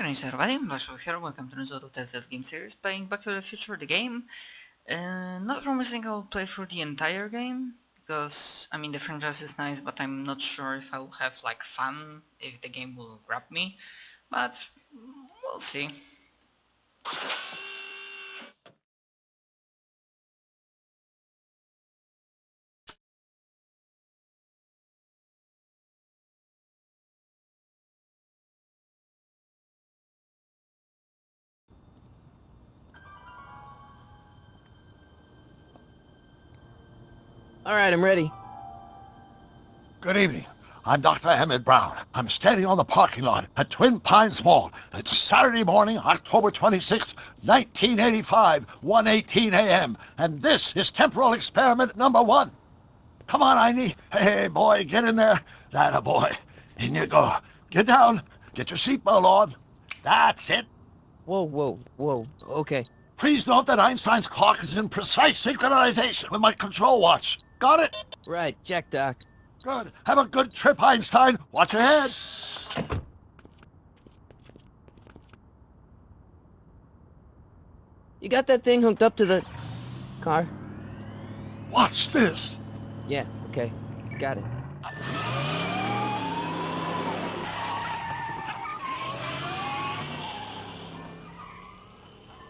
Greetings everybody, I'm Blasho here, welcome to another Telltale Games series, playing Back to the Future, the game. Not promising I'll play through the entire game, because, I mean, the franchise is nice, but I'm not sure if I'll have, like, fun, if the game will grab me, but we'll see. All right, I'm ready. Good evening. I'm Dr. Emmett Brown. I'm standing on the parking lot at Twin Pines Mall. It's Saturday morning, October 26, 1985, 1:18 a.m. And this is temporal experiment number 1. Come on, Einie. Hey, boy, get in there. That a boy. In you go. Get down. Get your seatbelt on. That's it. Whoa. Okay. Please note that Einstein's clock is in precise synchronization with my control watch. Got it? Right, check, Doc. Good. Have a good trip, Einstein. Watch your head. You got that thing hooked up to the car? Watch this. Yeah, okay. Got it.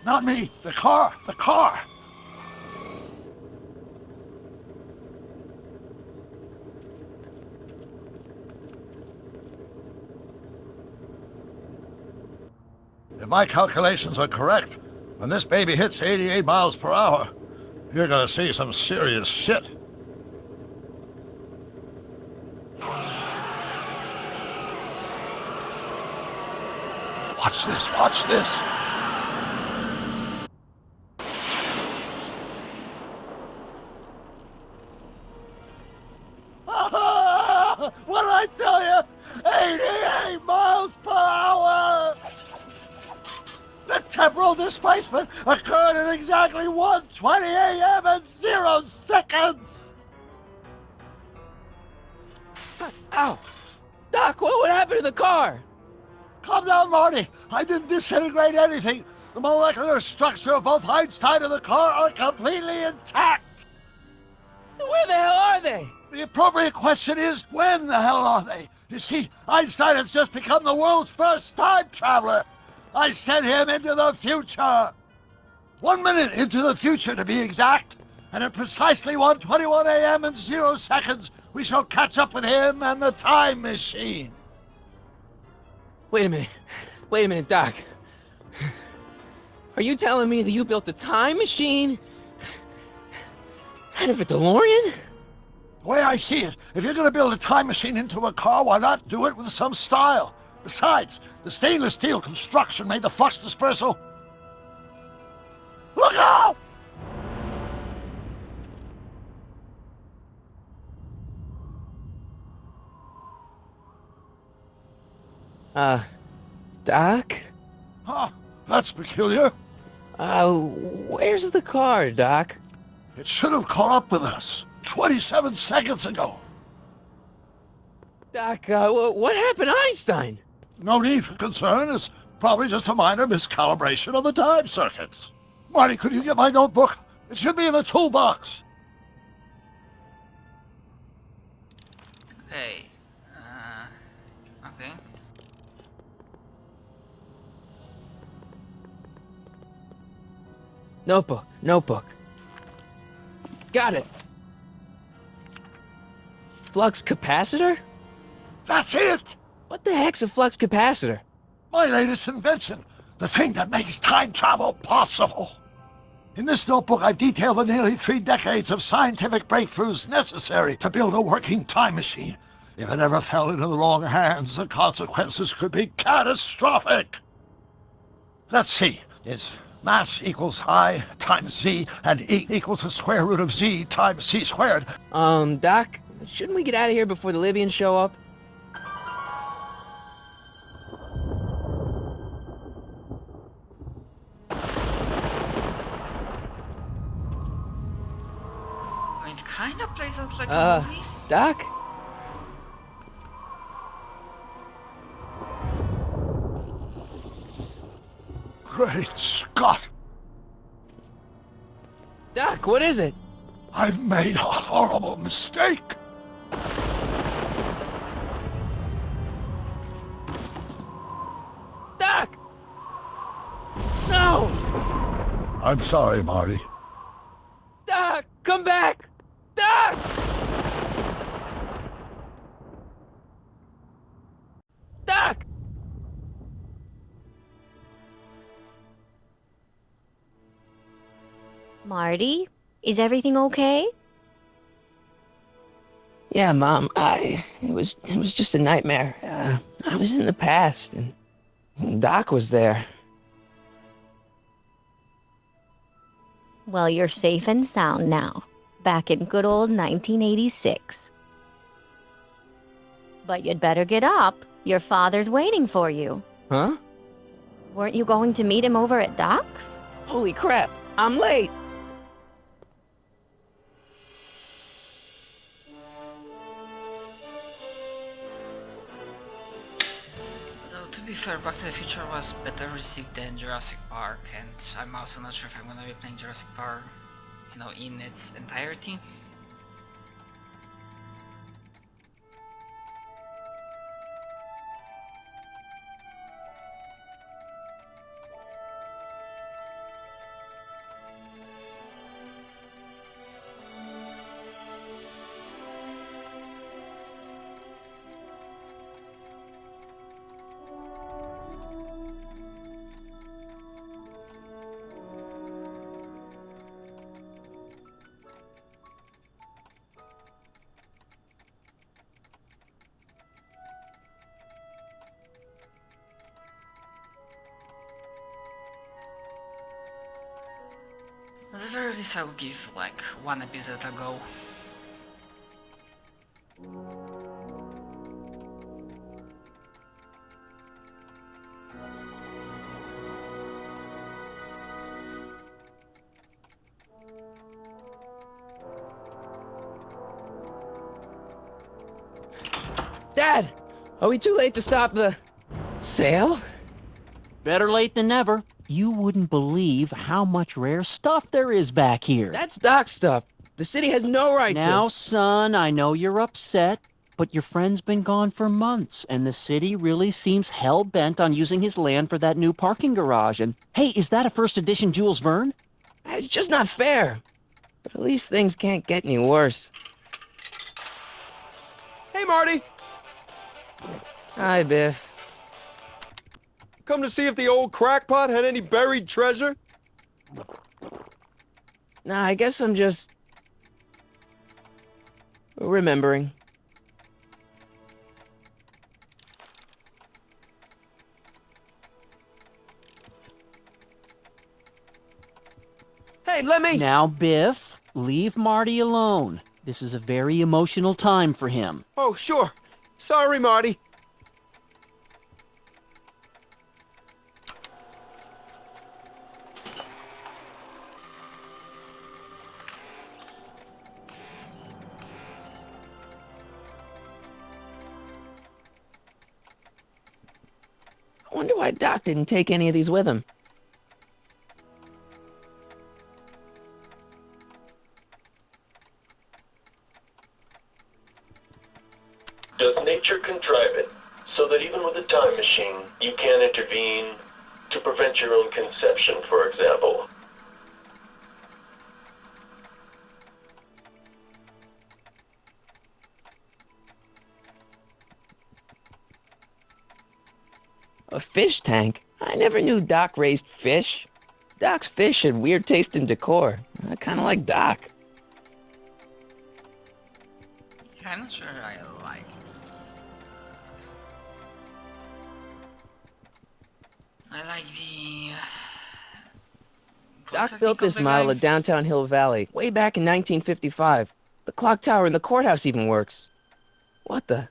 Not me. The car. The car. If my calculations are correct, when this baby hits 88 miles per hour, you're gonna see some serious shit. Watch this, watch this. What did I tell you? 88 miles per hour! The temporal displacement occurred at exactly 1:20 a.m. and 0 seconds! Ow! Doc, what would happen to the car? Calm down, Marty. I didn't disintegrate anything. The molecular structure of both Einstein and the car are completely intact. Where the hell are they? The appropriate question is, when the hell are they? You see, Einstein has just become the world's first time traveler. I sent him into the future. 1 minute into the future, to be exact. And at precisely 1:21 a.m. and 0 seconds, we shall catch up with him and the time machine. Wait a minute, Doc. Are you telling me that you built a time machine out of a DeLorean? The way I see it, if you're going to build a time machine into a car, why not do it with some style? Besides, the stainless steel construction made the flux dispersal. Look out! Doc? Huh, that's peculiar. Where's the car, Doc? It should have caught up with us 27 seconds ago. Doc, what happened to Einstein? No need for concern. It's probably just a minor miscalibration of the time circuits. Marty, could you get my notebook? It should be in the toolbox. Hey, okay. Notebook. Got it. Flux capacitor? That's it! What the heck's a flux capacitor? My latest invention. The thing that makes time travel possible. In this notebook, I've detailed the nearly 3 decades of scientific breakthroughs necessary to build a working time machine. If it ever fell into the wrong hands, the consequences could be catastrophic. Let's see. It's mass equals I times Z, and E equals the square root of Z times C squared. Doc, shouldn't we get out of here before the Libyans show up? I mean, it kinda plays out like a movie. Doc? Great Scott! Doc, what is it? I've made a horrible mistake! Doc! No! I'm sorry, Marty. Doc, come back! Doc! Doc! Marty, is everything okay? Yeah, Mom, it was just a nightmare. I was in the past, and Doc was there. Well, you're safe and sound now, back in good old 1986. But you'd better get up. Your father's waiting for you. Huh? Weren't you going to meet him over at Doc's? Holy crap, I'm late! Though, to be fair, Back to the Future was better received than Jurassic Park, and I'm also not sure if I'm gonna be playing Jurassic Park, in its entirety. At the very least, I'll give like one episode a go. Dad! Are we too late to stop the sale? Better late than never. You wouldn't believe how much rare stuff there is back here. That's Doc's stuff. The city has no right Now, to... son, I know you're upset, but your friend's been gone for months, and the city really seems hell-bent on using his land for that new parking garage. And, hey, is that a first edition Jules Verne? It's just not fair. But at least things can't get any worse. Hey, Marty! Hi, Biff. Come to see if the old crackpot had any buried treasure? Nah, I guess I'm just... remembering. Hey, let me... Now, Biff, leave Marty alone. This is a very emotional time for him. Oh, sure. Sorry, Marty. I wonder why Doc didn't take any of these with him. Does nature contrive it so that even with a time machine, you can intervene to prevent your own conception, for example? A fish tank? I never knew Doc raised fish. Doc's fish had weird taste in decor. I kinda like Doc. Yeah, I'm not sure I like it. I like the... Doc built this model of downtown Hill Valley way back in 1955. The clock tower in the courthouse even works. What the?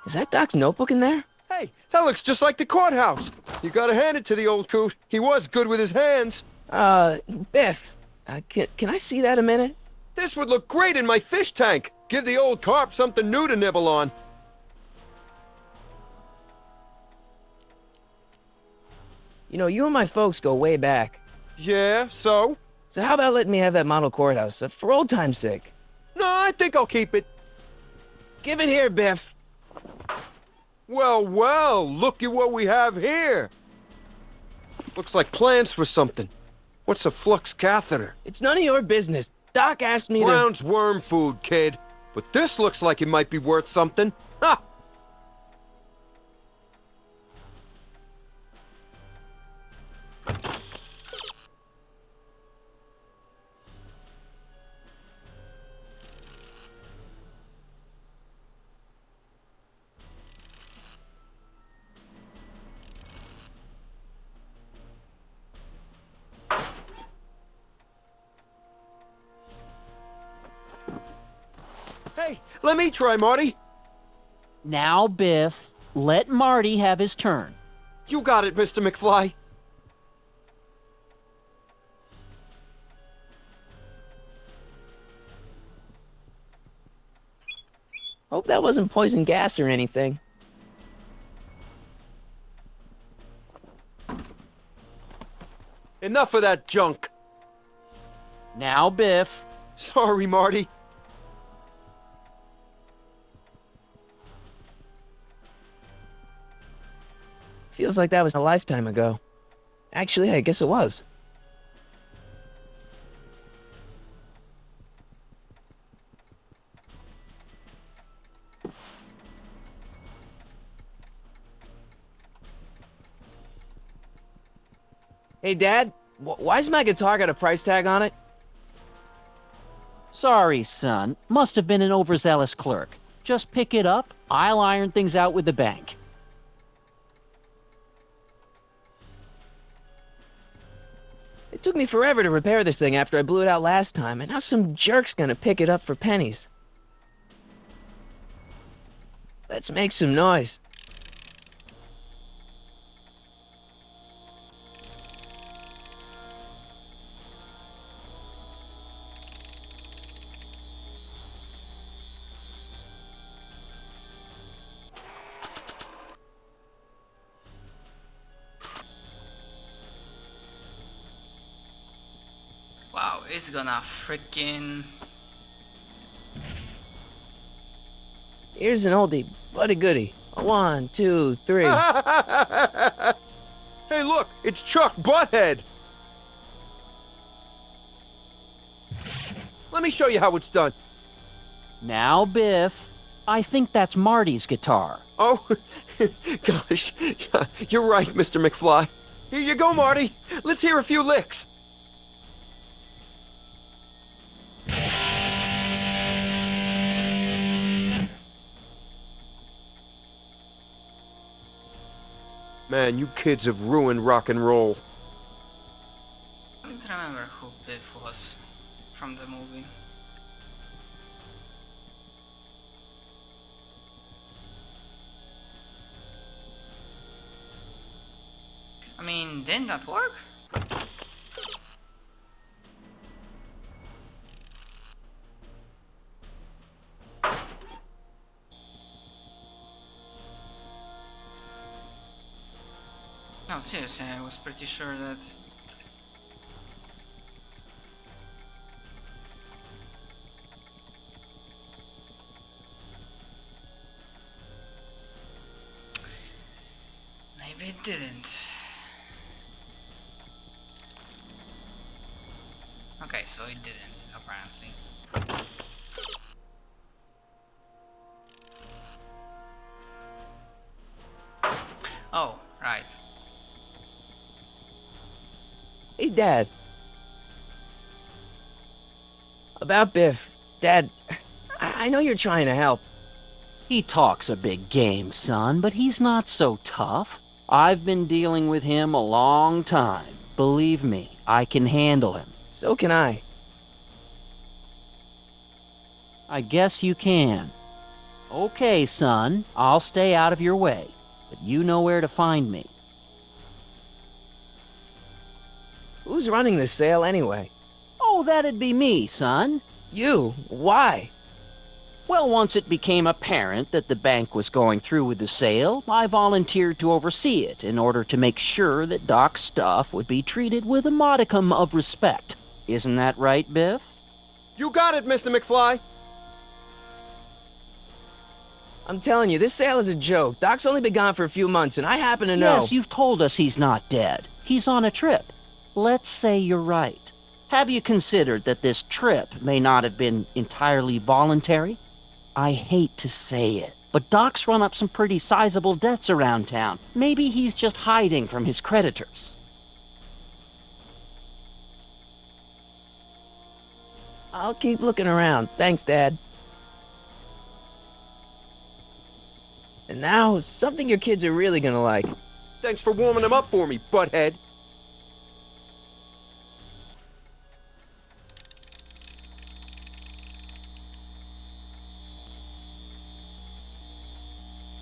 Is that Doc's notebook in there? Hey, that looks just like the courthouse. You gotta hand it to the old coot. He was good with his hands. Biff, can I see that a minute? This would look great in my fish tank. Give the old carp something new to nibble on. You know, you and my folks go way back. Yeah, so? So how about letting me have that model courthouse, for old time's sake? No, I think I'll keep it. Give it here, Biff. Well, well, look at what we have here. Looks like plans for something. What's a flux catheter? It's none of your business. Doc asked me to... Brown's worm food, kid. But this looks like it might be worth something. Ha! Hey, let me try, Marty. Now, Biff, let Marty have his turn. You got it, Mr. McFly. Hope that wasn't poison gas or anything. Enough of that junk. Now, Biff. Sorry, Marty. Feels like that was a lifetime ago. Actually, I guess it was. Hey, Dad, why's my guitar got a price tag on it? Sorry, son. Must have been an overzealous clerk. Just pick it up. I'll iron things out with the bank. It took me forever to repair this thing after I blew it out last time, and now some jerk's gonna pick it up for pennies. Let's make some noise. Wow, it's gonna freaking... Here's an oldie, but a goodie. 1, 2, 3. Hey, look, it's Chuck Butthead. Let me show you how it's done. Now, Biff. I think that's Marty's guitar. Oh, gosh, you're right, Mr. McFly. Here you go, Marty. Let's hear a few licks. Man, you kids have ruined rock and roll. I don't remember who Biff was from the movie. I mean, didn't that work? No, seriously, I was pretty sure that... Maybe it didn't. Okay, so it didn't, apparently. Oh, right. Hey, Dad. About Biff. Dad, I know you're trying to help. He talks a big game, son, but he's not so tough. I've been dealing with him a long time. Believe me, I can handle him. So can I. I guess you can. Okay, son, I'll stay out of your way, but you know where to find me. Who's running this sale anyway? Oh, that'd be me, son. You? Why? Well, once it became apparent that the bank was going through with the sale, I volunteered to oversee it in order to make sure that Doc's stuff would be treated with a modicum of respect. Isn't that right, Biff? You got it, Mr. McFly. I'm telling you, this sale is a joke. Doc's only been gone for a few months, and I happen to know... Yes, you've told us he's not dead. He's on a trip. Let's say you're right. Have you considered that this trip may not have been entirely voluntary? I hate to say it, but Doc's run up some pretty sizable debts around town. Maybe he's just hiding from his creditors. I'll keep looking around. Thanks, Dad. And now, something your kids are really gonna like. Thanks for warming him up for me, butthead.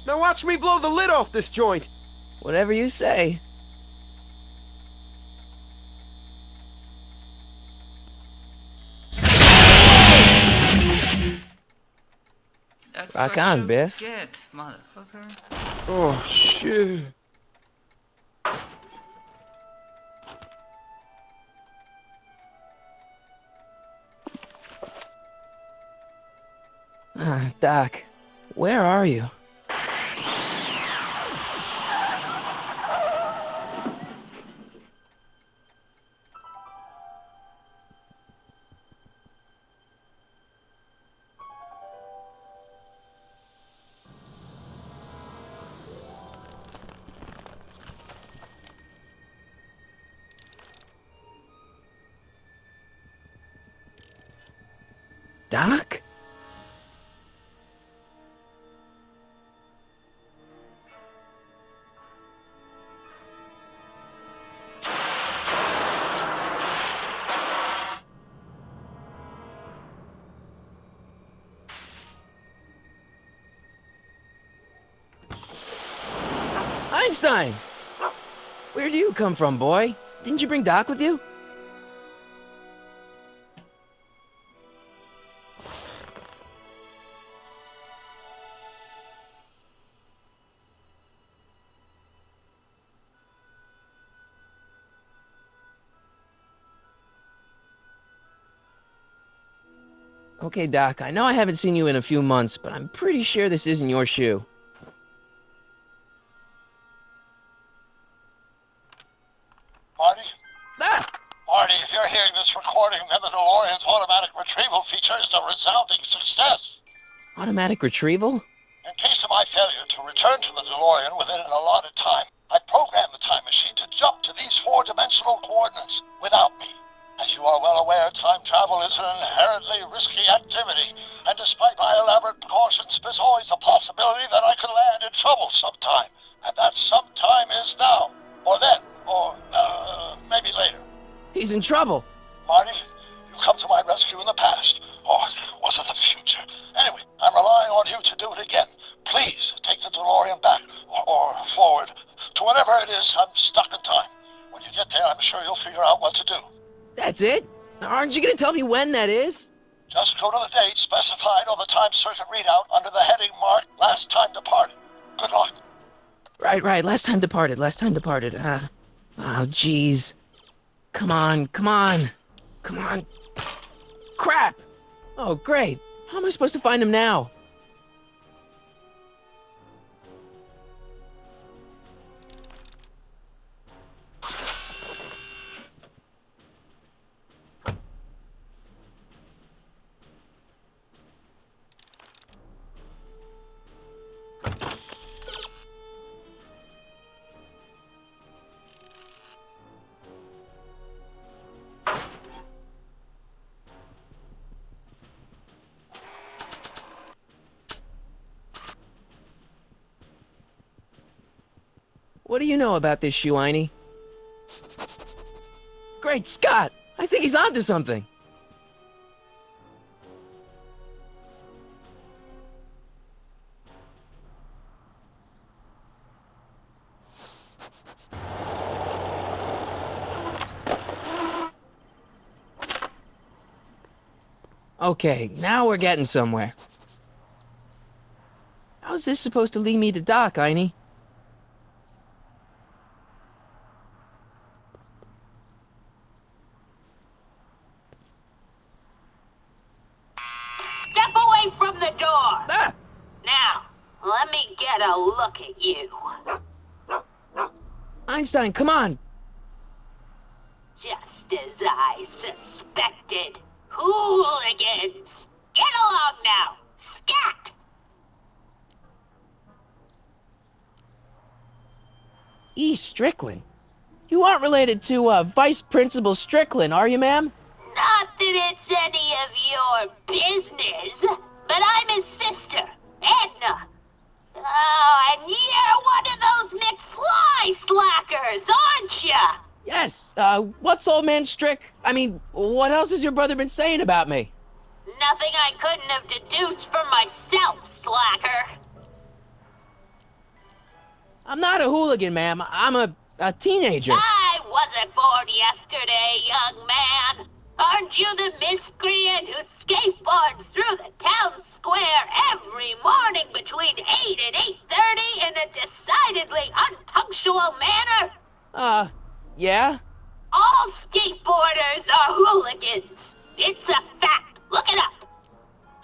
Now watch me blow the lid off this joint. Whatever you say. That's Rock what on, you Biff. get, motherfucker. Oh, shit. Doc, where are you? Doc? Einstein! Where do you come from, boy? Didn't you bring Doc with you? Okay, Doc, I know I haven't seen you in a few months, but I'm pretty sure this isn't your shoe. Marty? Ah! Marty, if you're hearing this recording, then the DeLorean's automatic retrieval feature is a resounding success. Automatic retrieval? In case of my failure to return to the DeLorean within an allotted time, I programmed the time machine to jump to these four-dimensional coordinates without me. As you are well aware, time travel is an inherently risky activity, and despite my elaborate precautions, there's always a possibility that I could land in trouble sometime, and that sometime is now, or then, or maybe later. He's in trouble. Marty, you come to my rescue in the past, or was it the future? Anyway, I'm relying on you to do it again. Please take the DeLorean back, or forward, to whatever it is. I'm stuck in time. When you get there, I'm sure you'll figure out what to do. That's it? Aren't you gonna tell me when that is? Just go to the date specified on the time circuit readout under the heading marked Last Time Departed. Good luck. Right, last time departed. Oh, jeez. Come on. Crap! Oh, great. How am I supposed to find him now? What do you know about this shoe, Einie? Great Scott! I think he's onto something! Okay, now we're getting somewhere. How's this supposed to lead me to Doc, Einie? Step away from the door! Ah! Now, let me get a look at you. Einstein, come on! Just as I suspected. Hooligans! Get along now! Scat! E. Strickland? You aren't related to, Vice Principal Strickland, are you, ma'am? Not that it's any of your business, but I'm his sister, Edna. Oh, and you're one of those McFly slackers, aren't ya? Yes, what's old man what else has your brother been saying about me? Nothing I couldn't have deduced for myself, slacker. I'm not a hooligan, ma'am. I'm a teenager. I wasn't born yesterday, young man. Aren't you the miscreant who skateboards through the town square every morning between 8 and 8:30 in a decidedly unpunctual manner? Yeah? All skateboarders are hooligans. It's a fact. Look it up.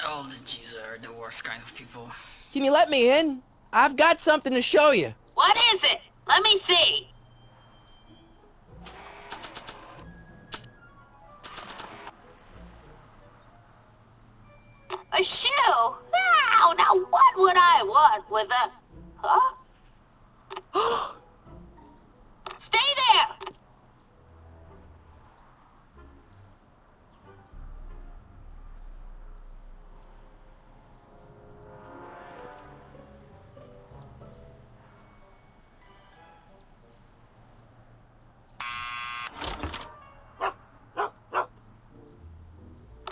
All the G's are the worst kind of people. Can you let me in? I've got something to show you. What is it? Let me see. A shoe? Wow, now what would I want with a... Huh? Stay there!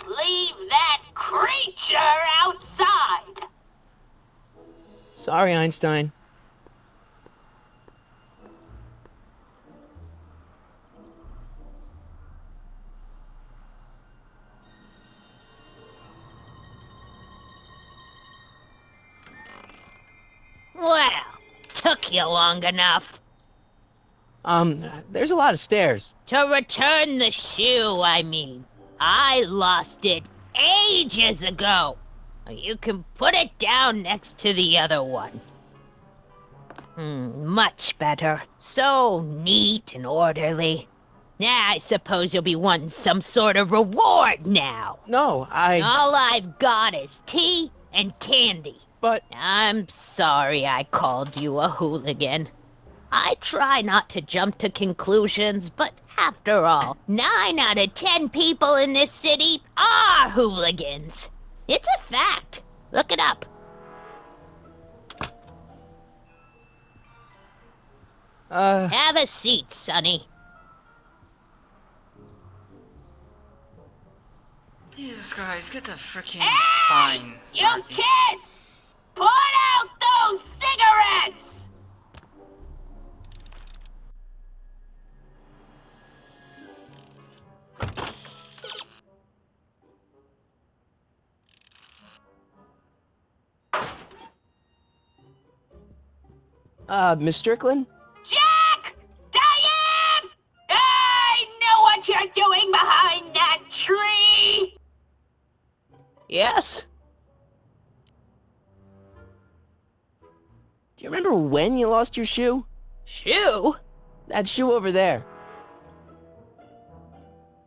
Leave that creature outside! Sorry, Einstein. Well, took you long enough. There's a lot of stairs. To return the shoe, I mean. I lost it ages ago. You can put it down next to the other one. Much better. So neat and orderly. I suppose you'll be wanting some sort of reward now. No, All I've got is tea and candy. But... I'm sorry I called you a hooligan. I try not to jump to conclusions, but after all, 9 out of 10 people in this city are hooligans. It's a fact. Look it up. Have a seat, Sonny. Jesus Christ, get the freaking Hey! spine. You Marty. kids! Put out those cigarettes! Miss Strickland? Jack! Diane! I know what you're doing behind that tree! Yes? Do you remember when you lost your shoe? Shoe? That shoe over there.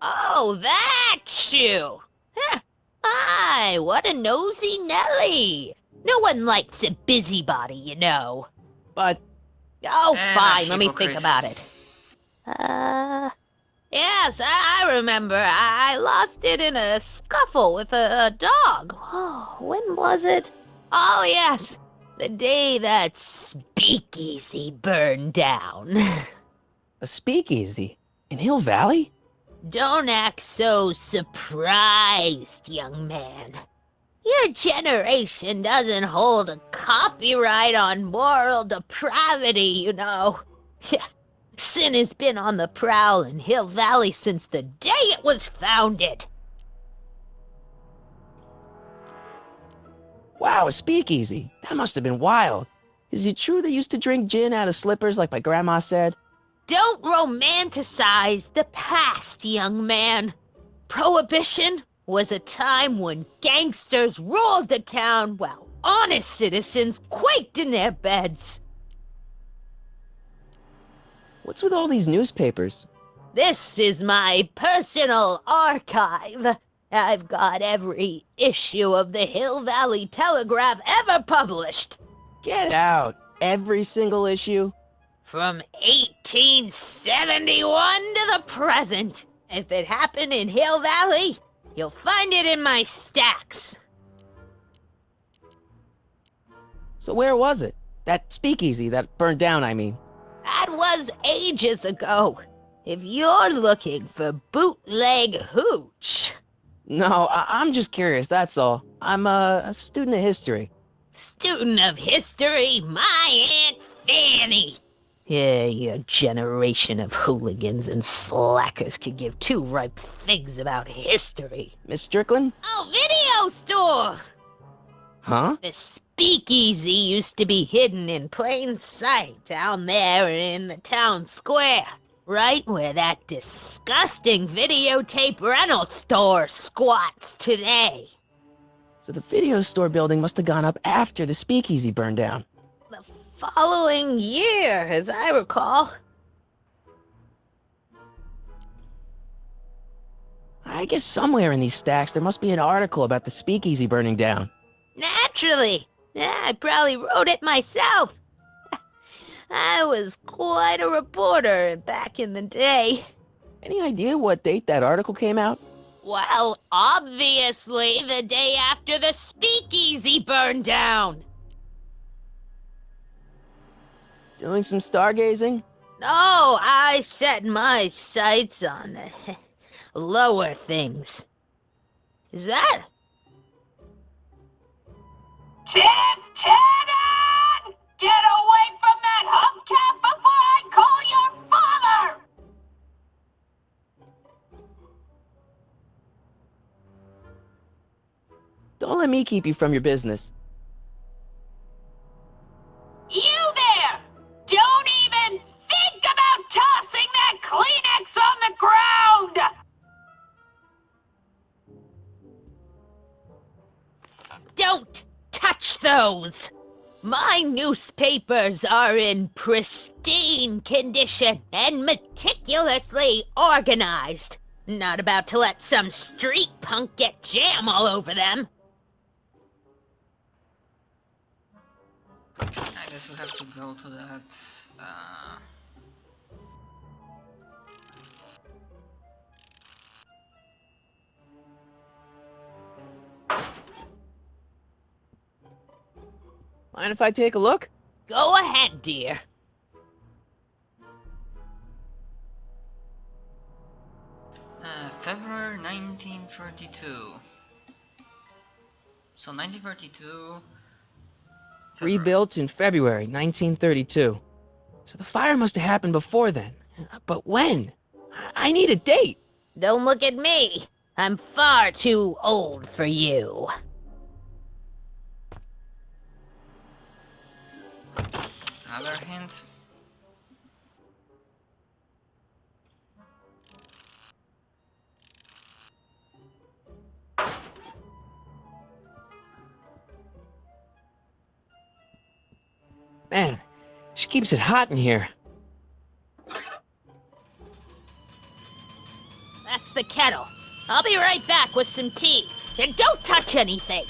Oh, that shoe! Huh. Aye, what a nosy Nelly! No one likes a busybody, you know. But... Oh, And fine, a let me think hypocrite. about it. Yes, I remember. I lost it in a scuffle with a dog. Oh, when was it? Oh, yes. The day that speakeasy burned down. a speakeasy? In Hill Valley? Don't act so surprised, young man. Your generation doesn't hold a copyright on moral depravity, you know. Sin has been on the prowl in Hill Valley since the day it was founded. Wow, a speakeasy. That must have been wild. Is it true they used to drink gin out of slippers like my grandma said? Don't romanticize the past, young man. Prohibition was a time when gangsters ruled the town while honest citizens quaked in their beds. What's with all these newspapers? This is my personal archive. I've got every issue of the Hill Valley Telegraph ever published. Get out. Every single issue? From 1871 to the present. If it happened in Hill Valley, you'll find it in my stacks. So where was it? That speakeasy that burned down, I mean. That was ages ago. If you're looking for bootleg hooch. No, I'm just curious, that's all. I'm a student of history. Student of history, my Aunt Fanny. Yeah, your generation of hooligans and slackers could give two ripe figs about history. Miss Strickland? Oh, video store! Huh? The speakeasy used to be hidden in plain sight down there in the town square. Right where that disgusting videotape rental store squats today. So the video store building must have gone up after the speakeasy burned down. The following year, as I recall. I guess somewhere in these stacks there must be an article about the speakeasy burning down. Naturally. Yeah, I probably wrote it myself. I was quite a reporter back in the day. Any idea what date that article came out? Well, obviously the day after the speakeasy burned down. Doing some stargazing? No, I set my sights on lower things. Is that? Lieutenant! Get away from that hubcap before I call your father! Don't let me keep you from your business. You there! Don't even think about tossing that Kleenex on the ground! Don't touch those! My newspapers are in pristine condition and meticulously organized. Not about to let some street punk get jam all over them. I guess we have to go to that. Mind if I take a look? Go ahead, dear. February 1932. So 1932. Rebuilt in February 1932. So the fire must have happened before then. But when? I need a date. Don't look at me. I'm far too old for you. Another hint. Man, she keeps it hot in here. That's the kettle. I'll be right back with some tea. And don't touch anything.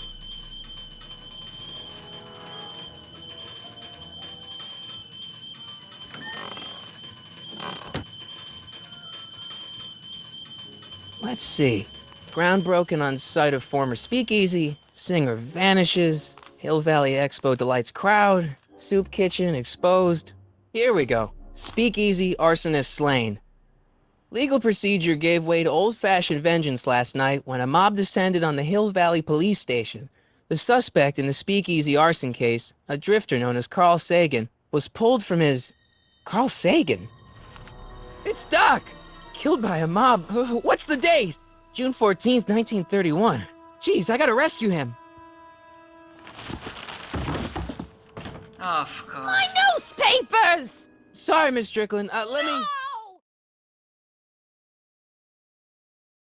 Let's see. Ground broken on site of former speakeasy. Singer vanishes. Hill Valley Expo delights crowd. Soup kitchen exposed. Here we go. Speakeasy arsonist slain. Legal procedure gave way to old-fashioned vengeance last night when a mob descended on the Hill Valley police station. The suspect in the speakeasy arson case, a drifter known as Carl Sagan, was pulled from his... Carl Sagan? It's Doc! Killed by a mob. What's the date? June 14th, 1931. Jeez, I gotta rescue him. Of course. My newspapers! Sorry, Miss Strickland. Let me...